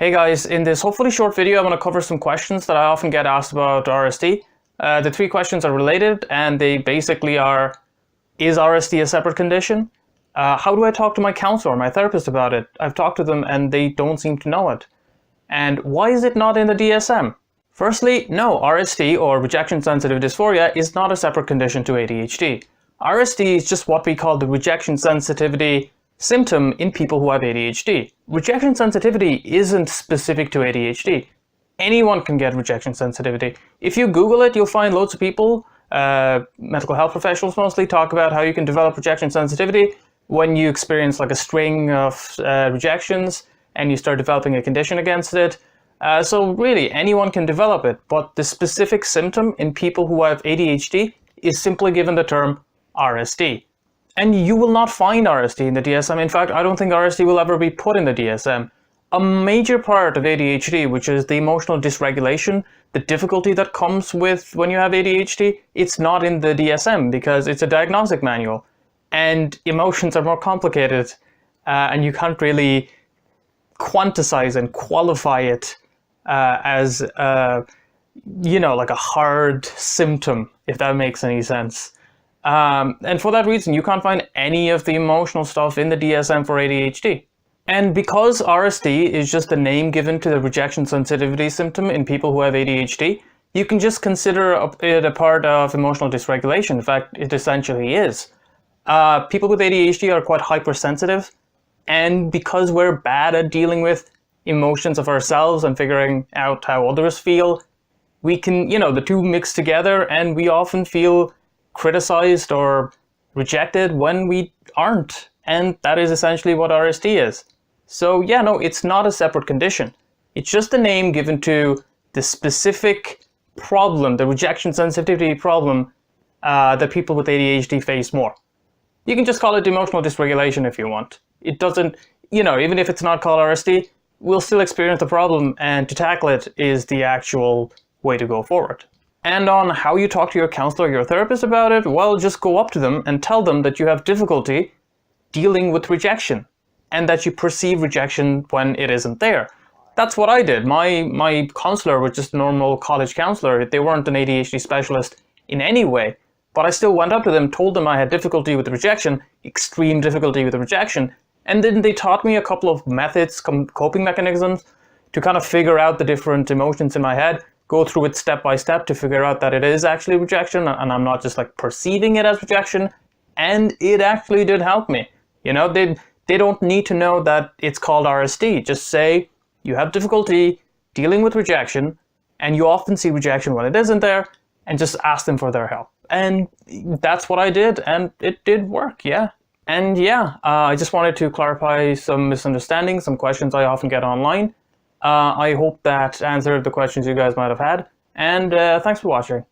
Hey guys, in this hopefully short video, I'm going to cover some questions that I often get asked about RSD. The three questions are related and they basically are, is RSD a separate condition? How do I talk to my counselor, my therapist about it? I've talked to them and they don't seem to know it. And why is it not in the DSM? Firstly, no, RSD or rejection sensitive dysphoria is not a separate condition to ADHD. RSD is just what we call the rejection sensitivity symptom in people who have ADHD. Rejection sensitivity isn't specific to ADHD. Anyone can get rejection sensitivity. If you Google it, you'll find loads of people, medical health professionals mostly, talk about how you can develop rejection sensitivity when you experience like a string of rejections and you start developing a condition against it. So really, anyone can develop it, but the specific symptom in people who have ADHD is simply given the term RSD. And you will not find RSD in the DSM. In fact, I don't think RSD will ever be put in the DSM. A major part of ADHD, which is the emotional dysregulation, the difficulty that comes with when you have ADHD, it's not in the DSM because it's a diagnostic manual. And emotions are more complicated and you can't really quantize and qualify it as, like a hard symptom, if that makes any sense. And for that reason, you can't find any of the emotional stuff in the DSM for ADHD. And because RSD is just a name given to the rejection sensitivity symptom in people who have ADHD, you can just consider it a part of emotional dysregulation. In fact, it essentially is. People with ADHD are quite hypersensitive, and because we're bad at dealing with emotions of ourselves and figuring out how others feel, we can, the two mix together and we often feel criticized or rejected when we aren't, and that is essentially what RSD is. So yeah, no, it's not a separate condition. It's just a name given to the specific problem, the rejection sensitivity problem that people with ADHD face more. You can just call it emotional dysregulation if you want. It doesn't, even if it's not called RSD, we'll still experience the problem, and to tackle it is the actual way to go forward. And on how you talk to your counselor or your therapist about it, well, just go up to them and tell them that you have difficulty dealing with rejection and that you perceive rejection when it isn't there. That's what I did. My counselor was just a normal college counselor. They weren't an ADHD specialist in any way, but I still went up to them, told them I had difficulty with rejection, extreme difficulty with rejection, and then they taught me a couple of methods, coping mechanisms to kind of figure out the different emotions in my head, go through it step by step to figure out that it is actually rejection and I'm not just like perceiving it as rejection, and it actually did help me. They don't need to know that it's called RSD. Just say you have difficulty dealing with rejection and you often see rejection when it isn't there, and just ask them for their help. And that's what I did, and it did work, yeah. And yeah, I just wanted to clarify some misunderstandings, some questions I often get online. I hope that answered the questions you guys might have had, and thanks for watching.